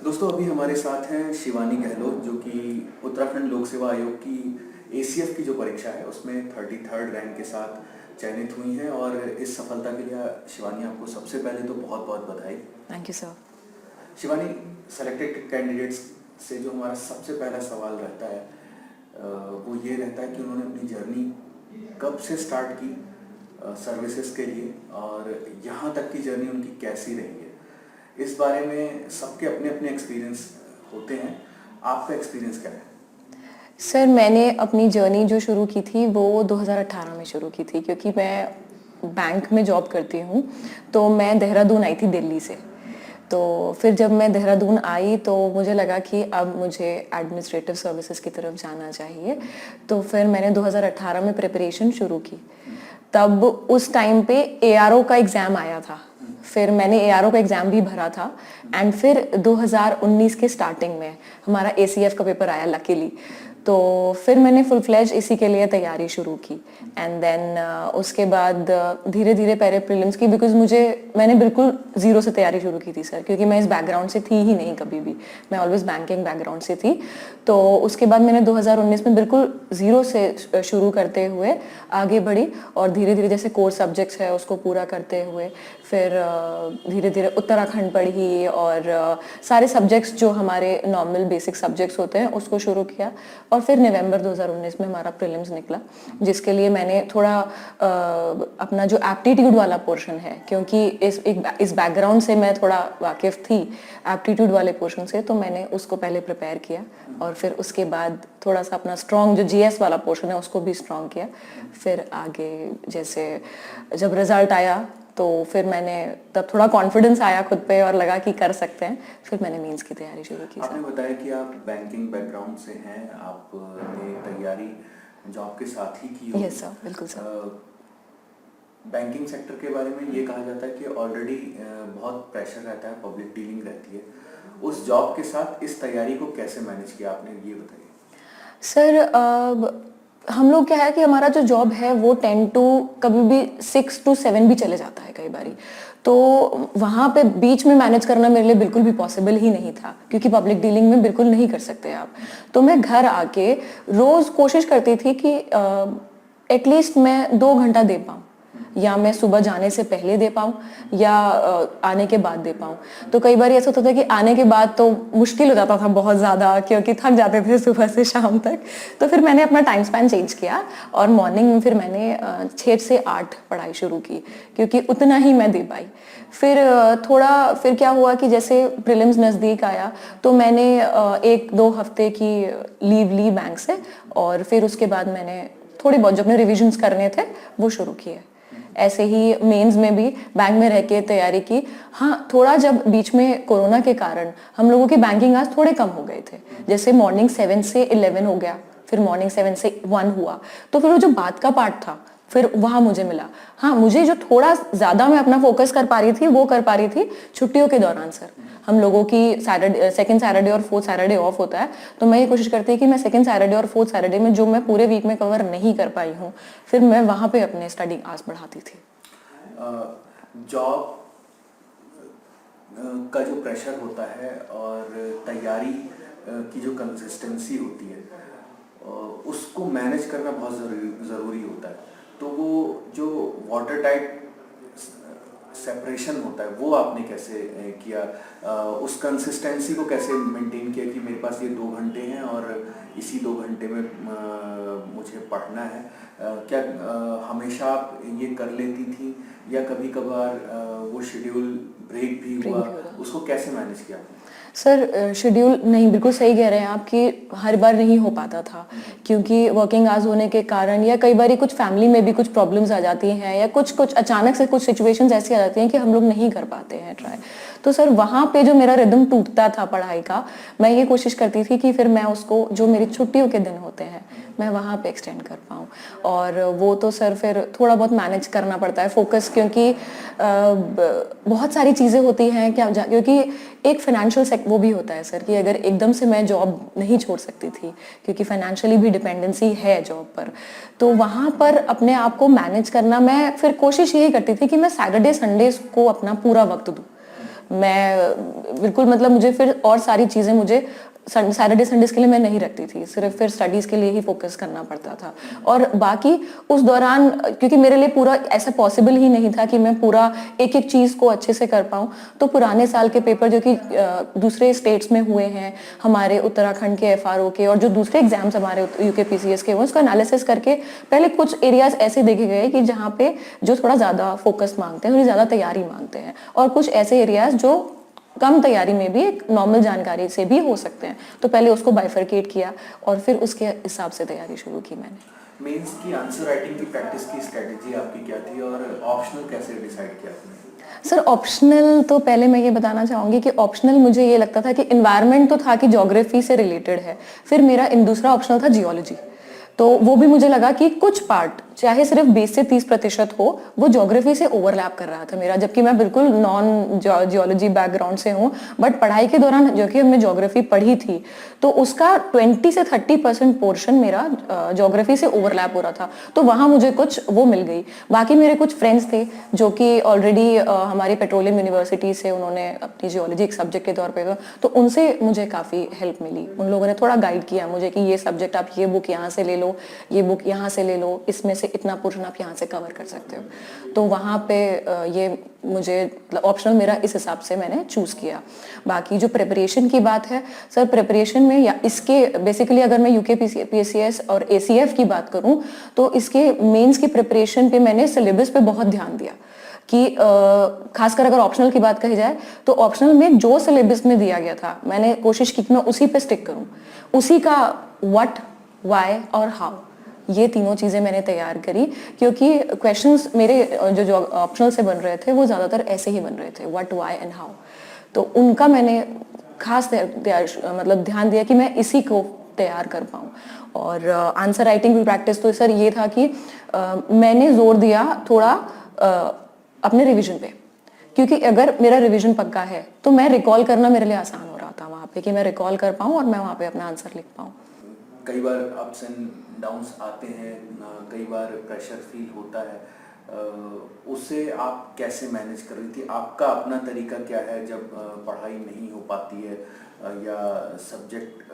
दोस्तों अभी हमारे साथ हैं शिवानी गहलोत जो कि उत्तराखंड लोक सेवा आयोग की एसीएफ की जो परीक्षा है उसमें 33rd रैंक के साथ चयनित हुई हैं और इस सफलता के लिए शिवानी आपको सबसे पहले तो बहुत बहुत बधाई। Thank you sir. Shivani, selected candidates से जो हमारा सबसे पहला सवाल रहता है वो ये रहता है कि उन्होंने अपनी जर्नी कब से स्टार्ट की सर्विसेज के लिए और यहाँ तक की जर्नी उनकी कैसी रही है। इस बारे में सबके अपने अपने एक्सपीरियंस होते हैं, आपका एक्सपीरियंस क्या है? सर मैंने अपनी जर्नी जो शुरू की थी वो 2018 में शुरू की थी, क्योंकि मैं बैंक में जॉब करती हूँ। तो मैं देहरादून आई थी दिल्ली से। तो फिर जब मैं देहरादून आई तो मुझे लगा कि अब मुझे एडमिनिस्ट्रेटिव सर्विसेज की तरफ जाना चाहिए। तो फिर मैंने 2018 में प्रिपरेशन शुरू की। तब उस टाइम पे एआरओ का एग्ज़ाम आया था। फिर मैंने एआरओ का एग्ज़ाम भी भरा था। एंड फिर 2019 के स्टार्टिंग में हमारा एसीएफ का पेपर आया लकीली। तो फिर मैंने फुल फ्लैज इसी के लिए तैयारी शुरू की। एंड देन उसके बाद धीरे धीरे पहले प्रीलिम्स की, बिकॉज मैंने बिल्कुल ज़ीरो से तैयारी शुरू की थी सर, क्योंकि मैं इस बैकग्राउंड से थी ही नहीं कभी भी। मैं ऑलवेज बैंकिंग बैकग्राउंड से थी। तो उसके बाद मैंने 2019 में बिल्कुल ज़ीरो से शुरू करते हुए आगे बढ़ी और धीरे धीरे जैसे कोर सब्जेक्ट्स है उसको पूरा करते हुए फिर धीरे धीरे उत्तराखंड पढ़ी और सारे सब्जेक्ट्स जो हमारे नॉर्मल बेसिक सब्जेक्ट्स होते हैं उसको शुरू किया। और फिर नवंबर 2019 में हमारा प्रीलिम्स निकला, जिसके लिए मैंने थोड़ा अपना जो एप्टीट्यूड वाला पोर्शन है, क्योंकि इस बैकग्राउंड से मैं थोड़ा वाकिफ थी एप्टीट्यूड वाले पोर्शन से, तो मैंने उसको पहले प्रिपेयर किया और फिर उसके बाद थोड़ा सा अपना स्ट्रॉन्ग जो जीएस वाला पोर्शन है उसको भी स्ट्रॉन्ग किया। फिर आगे जैसे जब रिजल्ट आया तो फिर मैंने तब थोड़ा कॉन्फिडेंस आया खुद पे और लगा कि कर सकते हैं। फिर मैंने मेंस की तैयारी शुरू की। आपने बताया कि आप बैंकिंग बैकग्राउंड से हैं, आपने तैयारी जॉब के साथ ही की होगी। यस सर, बिल्कुल सर। बैंकिंग सेक्टर के बारे में ये कहा जाता है कि ऑलरेडी बहुत प्रेशर रहता है, पब्लिक डीलिंग रहती है। उस जॉब के साथ इस तैयारी को कैसे मैनेज किया आपने, ये बताइए। सर हम लोग क्या है कि हमारा जो जॉब है वो 10 टू कभी भी 6 to 7 भी चले जाता है कई बारी। तो वहाँ पे बीच में मैनेज करना मेरे लिए बिल्कुल भी पॉसिबल ही नहीं था, क्योंकि पब्लिक डीलिंग में बिल्कुल नहीं कर सकते आप। तो मैं घर आके रोज़ कोशिश करती थी कि एटलीस्ट मैं 2 घंटा दे पाऊँ, या मैं सुबह जाने से पहले दे पाऊँ या आने के बाद दे पाऊँ। तो कई बार ऐसा होता था कि आने के बाद तो मुश्किल हो जाता था बहुत ज़्यादा, क्योंकि थक जाते थे सुबह से शाम तक। तो फिर मैंने अपना टाइम स्पैन चेंज किया और मॉर्निंग में फिर मैंने 6 से 8 पढ़ाई शुरू की, क्योंकि उतना ही मैं दे पाई। फिर क्या हुआ कि जैसे प्रीलिम्स नज़दीक आया तो मैंने 1-2 हफ्ते की लीव ली बैंक से, और फिर उसके बाद मैंने थोड़ी बहुत जो अपने रिविजन्स करने थे वो शुरू किए। ऐसे ही मेंस में भी बैंक में रह के तैयारी की। हाँ, थोड़ा जब बीच में कोरोना के कारण हम लोगों के बैंकिंग आवर्स थोड़े कम हो गए थे, जैसे मॉर्निंग 7 से 11 हो गया, फिर मॉर्निंग 7 से 1 हुआ। तो फिर वो जो बात का पार्ट था फिर वहाँ मुझे मिला। हाँ, मुझे जो थोड़ा ज़्यादा मैं अपना फोकस कर पा रही थी वो कर पा रही थी छुट्टियों के दौरान। सर हम लोगों की सेकंड सैटरडे और फोर्थ सैटरडे ऑफ होता है, तो मैं ये कोशिश करती हूँ कि मैं सेकंड सैटरडे और फोर्थ सैटरडे में जो मैं पूरे वीक में कवर नहीं कर पाई हूँ, फिर मैं वहाँ पे अपने स्टडी आवर्स बढ़ाती थी। जॉब का जो प्रेशर होता है और तैयारी की जो कंसिस्टेंसी होती है उसको मैनेज करना बहुत ज़रूरी होता है। तो वो जो वाटर टाइप सेपरेशन होता है वो आपने कैसे किया, उस कंसिस्टेंसी को कैसे मेंटेन किया कि मेरे पास ये 2 घंटे हैं और इसी 2 घंटे में मुझे पढ़ना है। क्या हमेशा आप ये कर लेती थी या कभी कभार वो शेड्यूल ब्रेक भी हुआ, उसको कैसे मैनेज किया आपने? सर शेड्यूल नहीं, बिल्कुल सही कह रहे हैं आप कि हर बार नहीं हो पाता था, क्योंकि वर्किंग आवर्स होने के कारण या कई बार कुछ फैमिली में भी कुछ प्रॉब्लम्स आ जाती हैं या कुछ अचानक से कुछ सिचुएशंस ऐसी आ जाती हैं कि हम लोग नहीं कर पाते हैं ट्राई। तो सर वहाँ पे जो मेरा रिदम टूटता था पढ़ाई का, मैं ये कोशिश करती थी कि फिर मैं उसको जो मेरी छुट्टियों के दिन होते हैं मैं वहाँ पे एक्सटेंड कर पाऊँ। और वो तो सर फिर थोड़ा बहुत मैनेज करना पड़ता है फोकस, क्योंकि बहुत सारी चीज़ें होती हैं क्योंकि एक फाइनेंशियल वो भी होता है सर कि अगर एकदम से मैं जॉब नहीं छोड़ सकती थी, क्योंकि फाइनेंशियली भी डिपेंडेंसी है जॉब पर। तो वहाँ पर अपने आप को मैनेज करना, मैं फिर कोशिश यही करती थी कि मैं सैटरडे संडेज को अपना पूरा वक्त दूँ। मैं बिल्कुल मतलब मुझे फिर और सारी चीज़ें मुझे सैटरडे संडेज के लिए मैं नहीं रखती थी, सिर्फ फिर स्टडीज़ के लिए ही फोकस करना पड़ता था। और बाकी उस दौरान क्योंकि मेरे लिए पूरा ऐसा पॉसिबल ही नहीं था कि मैं पूरा एक एक चीज़ को अच्छे से कर पाऊँ, तो पुराने साल के पेपर जो कि दूसरे स्टेट्स में हुए हैं, हमारे उत्तराखंड के FRO के और जो दूसरे एग्जाम्स हमारे UKPCS के हुए, उसका एनालिसिस करके पहले कुछ एरियाज ऐसे देखे गए कि जहाँ पे जो थोड़ा ज़्यादा फोकस मांगते हैं, थोड़ी ज़्यादा तैयारी मांगते हैं, और कुछ ऐसे एरियाज जो कम तैयारी में भी एक नॉर्मल जानकारी से भी हो सकते हैं। तो पहले उसको बाइफरकेट किया और फिर उसके हिसाब से तैयारी शुरू की मैंने। मेंस की आंसर राइटिंग की प्रैक्टिस की स्ट्रेटजी आपकी क्या थी और ऑप्शनल कैसे डिसाइड किया आपने? सर ऑप्शनल तो पहले मैं ये बताना चाहूँगी कि ऑप्शनल मुझे ये लगता था कि इन्वायरमेंट तो था कि ज्योग्राफी से रिलेटेड है, फिर मेरा दूसरा ऑप्शनल था जियोलॉजी। तो वो भी मुझे लगा कि कुछ पार्ट चाहे सिर्फ 20 से 30% हो, वो ज्योग्राफी से ओवरलैप कर रहा था मेरा, जबकि मैं बिल्कुल नॉन जियोलॉजी बैकग्राउंड से हूँ। बट पढ़ाई के दौरान जो कि हमने ज्योग्राफी पढ़ी थी, तो उसका 20 से 30% पोर्शन मेरा ज्योग्राफी से ओवरलैप हो रहा था, तो वहाँ मुझे कुछ वो मिल गई। बाकी मेरे कुछ फ्रेंड्स थे जो कि ऑलरेडी हमारी पेट्रोलियम यूनिवर्सिटी से उन्होंने अपनी जियोलॉजी एक सब्जेक्ट के तौर पे, तो उनसे मुझे काफ़ी हेल्प मिली। उन लोगों ने थोड़ा गाइड किया मुझे कि ये सब्जेक्ट आप ये बुक यहाँ से ले लो, ये बुक यहाँ से ले लो, इसमें से इतना पोर्शन आप यहाँ से कवर कर सकते हो। तो वहाँ पे ये मुझे ऑप्शनल मेरा इस हिसाब से मैंने चूज़ किया। बाकी जो प्रिपरेशन की बात है सर, प्रिपरेशन में या इसके बेसिकली अगर मैं UKPCS और ACF की बात करूँ, तो इसके मेंस की प्रिपरेशन पे मैंने सिलेबस पे बहुत ध्यान दिया कि खासकर अगर ऑप्शनल की बात कही जाए, तो ऑप्शनल में जो सिलेबस में दिया गया था मैंने कोशिश की कि मैं उसी पे स्टिक करूँ, उसी का व्हाट, व्हाई और हाउ, ये तीनों चीज़ें मैंने तैयार करी। क्योंकि क्वेश्चंस मेरे जो ऑप्शनल से बन रहे थे वो ज़्यादातर ऐसे ही बन रहे थे, व्हाट, व्हाई एंड हाउ। तो उनका मैंने खास मतलब ध्यान दिया कि मैं इसी को तैयार कर पाऊँ। और आंसर राइटिंग की प्रैक्टिस तो सर ये था कि मैंने जोर दिया थोड़ा अपने रिवीजन पे, क्योंकि अगर मेरा रिवीजन पक्का है तो मैं रिकॉल करना मेरे लिए आसान हो रहा था वहाँ पे, कि मैं रिकॉल कर पाऊँ और मैं वहाँ पे अपना आंसर लिख पाऊँ। कई बार अप्स एंड डाउन्स आते हैं, कई बार प्रेशर फील होता है, उसे आप कैसे मैनेज कर रही थी? आपका अपना तरीका क्या है जब पढ़ाई नहीं हो पाती है या सब्जेक्ट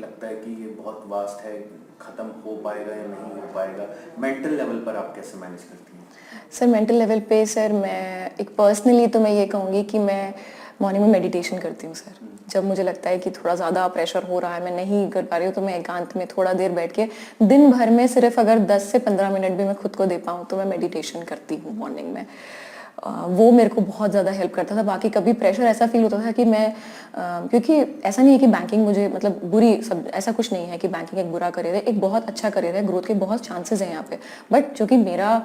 लगता है कि ये बहुत वास्ट है, ख़त्म हो पाएगा या नहीं हो पाएगा, मेंटल लेवल पर आप कैसे मैनेज करती हैं? सर मेंटल लेवल पे सर मैं एक पर्सनली तो मैं ये कहूँगी कि मैं मॉर्निंग में मेडिटेशन करती हूँ सर। जब मुझे लगता है कि थोड़ा ज़्यादा प्रेशर हो रहा है, मैं नहीं कर पा रही हूँ, तो मैं एकांत में थोड़ा देर बैठ के दिन भर में सिर्फ अगर 10 से 15 मिनट भी मैं खुद को दे पाऊँ तो मैं मेडिटेशन करती हूँ मॉर्निंग में। वो मेरे को बहुत ज़्यादा हेल्प करता था। बाकी कभी प्रेशर ऐसा फील होता था कि मैं क्योंकि ऐसा नहीं है कि बैंकिंग मुझे मतलब बुरी सब, ऐसा कुछ नहीं है कि बैंकिंग एक बुरा करियर है, एक बहुत अच्छा करियर है, ग्रोथ के बहुत चांसेस हैं यहाँ पे। बट जो कि मेरा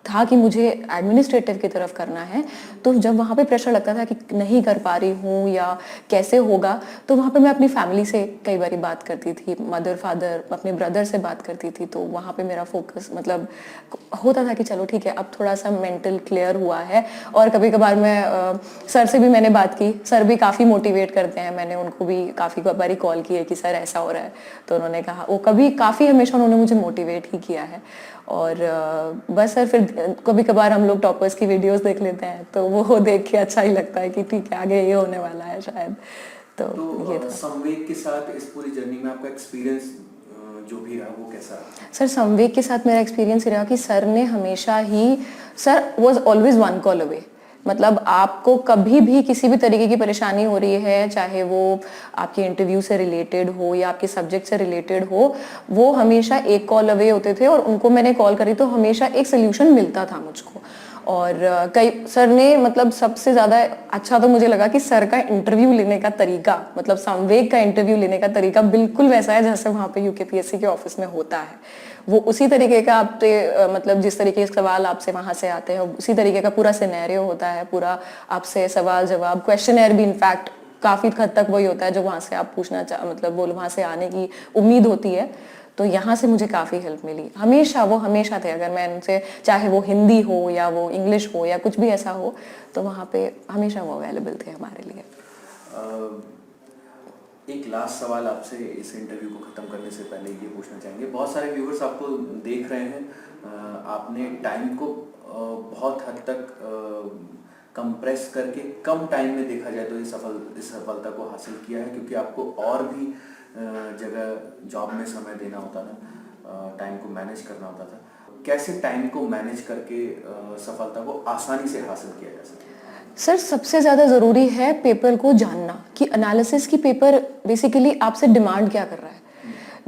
था कि मुझे एडमिनिस्ट्रेटिव की तरफ करना है, तो जब वहाँ पे प्रेशर लगता था कि नहीं कर पा रही हूँ या कैसे होगा, तो वहाँ पे मैं अपनी फैमिली से कई बार बात करती थी, मदर फादर अपने ब्रदर से बात करती थी। तो वहाँ पे मेरा फोकस मतलब होता था कि चलो ठीक है, अब थोड़ा सा मेंटल क्लियर हुआ है। और कभी कभार मैं सर से भी मैंने बात की, सर भी काफ़ी मोटिवेट करते हैं, मैंने उनको भी काफ़ी बारी कॉल की है कि सर ऐसा हो रहा है, तो उन्होंने कहा, वो कभी काफ़ी हमेशा उन्होंने मुझे मोटिवेट ही किया है। और बस सर फिर कभी कभार हम लोग टॉपर्स की वीडियोस देख लेते हैं, तो वो देख के अच्छा ही लगता है कि ठीक है आगे ये होने वाला है शायद। तो ये था। समवेग के साथ इस पूरी जर्नी में आपका एक्सपीरियंस जो भी रहा वो कैसा रहा? सर समवेग के साथ मेरा एक्सपीरियंस रहा कि सर ने हमेशा ही, sir was always one call away. मतलब आपको कभी भी किसी भी तरीके की परेशानी हो रही है, चाहे वो आपके इंटरव्यू से रिलेटेड हो या आपके सब्जेक्ट से रिलेटेड हो, वो हमेशा एक कॉल अवे होते थे। और उनको मैंने कॉल करी तो हमेशा एक सोल्यूशन मिलता था मुझको। और कई सर ने मतलब सबसे ज़्यादा अच्छा तो मुझे लगा कि सर का इंटरव्यू लेने का तरीका, मतलब समवेग का इंटरव्यू लेने का तरीका बिल्कुल वैसा है जैसे वहाँ पे UKPSC के ऑफिस में होता है। वो उसी तरीके का आपसे मतलब जिस तरीके के सवाल आपसे वहाँ से आते हैं उसी तरीके का पूरा सिनेरियो होता है, पूरा आपसे सवाल जवाब, क्वेश्चनर भी इनफैक्ट काफ़ी हद तक वही होता है जो वहाँ से आप पूछना मतलब वो वहाँ से आने की उम्मीद होती है। तो यहाँ से मुझे काफ़ी हेल्प मिली। हमेशा वो हमेशा थे, अगर मैं उनसे चाहे वो हिंदी हो या वो इंग्लिश हो या कुछ भी ऐसा हो, तो वहाँ पे हमेशा वो अवेलेबल थे हमारे लिए। एक लास्ट सवाल आपसे इस इंटरव्यू को ख़त्म करने से पहले ये पूछना चाहेंगे, बहुत सारे व्यूअर्स आपको देख रहे हैं, आपने टाइम को बहुत हद तक कंप्रेस करके कम टाइम में देखा जाए तो इस सफलता को हासिल किया है, क्योंकि आपको और भी जगह जॉब में समय देना होता था, टाइम को मैनेज करना होता था। कैसे टाइम को मैनेज करके सफलता को आसानी से हासिल किया जा सकता है? सर सबसे ज़्यादा ज़रूरी है पेपर को जानना कि एनालिसिस की पेपर बेसिकली आपसे डिमांड क्या कर रहा है।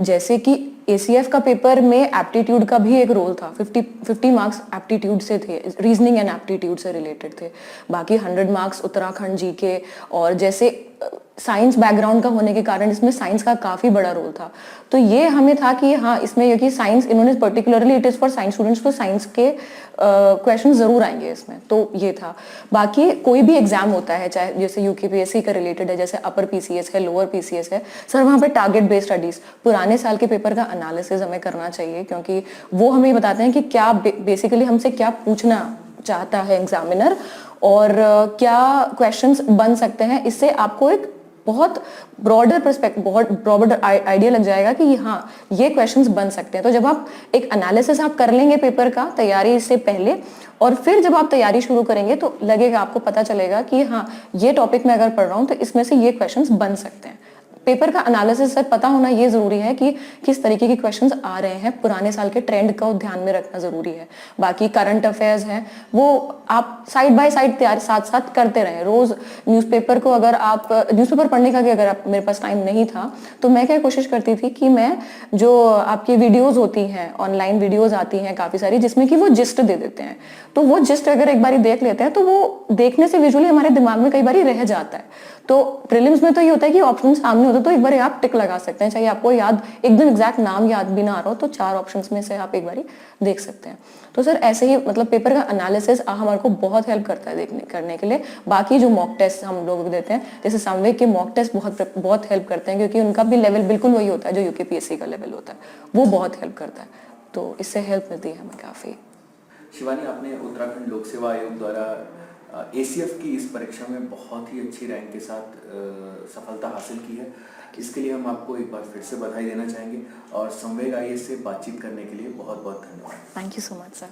जैसे कि एसीएफ का पेपर में एप्टीट्यूड का भी एक रोल था, 50 मार्क्स एप्टीट्यूड से थे, रीजनिंग एंड एप्टीट्यूड से रिलेटेड थे। बाकी 100 मार्क्स उत्तराखंड जीके, और जैसे साइंस बैकग्राउंड का होने के कारण इसमें साइंस का काफ़ी बड़ा रोल था। तो ये हमें था कि हाँ इसमें, क्योंकि साइंस इन्होंने particularly it is for science students, तो साइंस के क्वेश्चन ज़रूर आएंगे इसमें, तो ये था। बाकी कोई भी एग्जाम होता है, चाहे जैसे यूकेपीएससी का रिलेटेड है, जैसे अपर पीसीएस है, लोअर पीसीएस है, सर वहाँ पे टारगेट बेस्ड स्टडीज, पुराने साल के पेपर का एनालिसिस हमें करना चाहिए, क्योंकि वो हमें बताते हैं कि क्या बेसिकली हमसे क्या पूछना चाहता है एग्जामिनर, और क्या क्वेश्चंस बन सकते हैं। इससे आपको एक बहुत ब्रॉडर पर्सपेक्टिव, बहुत ब्रॉडर आइडिया लग जाएगा कि हाँ ये क्वेश्चंस बन सकते हैं। तो जब आप एक एनालिसिस आप कर लेंगे पेपर का तैयारी से पहले, और फिर जब आप तैयारी शुरू करेंगे तो लगेगा, आपको पता चलेगा कि हाँ ये टॉपिक मैं अगर पढ़ रहा हूँ तो इसमें से ये क्वेश्चंस बन सकते हैं। पेपर का एनालिसिस सर पता होना ये जरूरी है कि किस तरीके के क्वेश्चंस आ रहे हैं, पुराने साल के ट्रेंड को ध्यान में रखना जरूरी है। बाकी करंट अफेयर्स हैं वो आप साइड बाय साइड तैयारी साथ साथ करते रहें। रोज न्यूज़पेपर को, अगर आप न्यूज़पेपर पढ़ने का भी अगर आप, मेरे पास टाइम नहीं था तो मैं क्या कोशिश करती थी कि मैं जो आपकी वीडियोज होती हैं, ऑनलाइन वीडियोज आती हैं काफी सारी, जिसमें कि वो जिस्ट दे देते हैं, तो वो जिस्ट अगर एक बारी देख लेते हैं तो वो देखने से विजुअली हमारे दिमाग में कई बारी रह जाता है। तो प्रीलिम्स में तो ये होता है कि ऑप्शन सामने होता है तो एक बार आप टिक लगा सकते हैं, चाहे आपको याद एकदम एग्जैक्ट नाम याद भी ना आ रहा हो तो 4 ऑप्शंस में से आप एक बारी देख सकते हैं। तो सर ऐसे ही मतलब पेपर का एनालिसिस हमारे को बहुत हेल्प करता है देखने करने के लिए। बाकी जो मॉक टेस्ट हम लोग देते हैं, जैसे समवे के मॉक टेस्ट बहुत हेल्प करते हैं, क्योंकि उनका भी लेवल बिल्कुल वही होता है जो यूकेपीएससी का लेवल होता है, वो बहुत हेल्प करता है, तो इससे हेल्प मिलती है हमें काफ़ी। शिवानी, आपने उत्तराखंड लोक सेवा आयोग द्वारा एसीएफ की इस परीक्षा में बहुत ही अच्छी रैंक के साथ सफलता हासिल की है। इसके लिए हम आपको एक बार फिर से बधाई देना चाहेंगे, और संवेग आईएएस से बातचीत करने के लिए बहुत बहुत धन्यवाद। Thank you so much sir.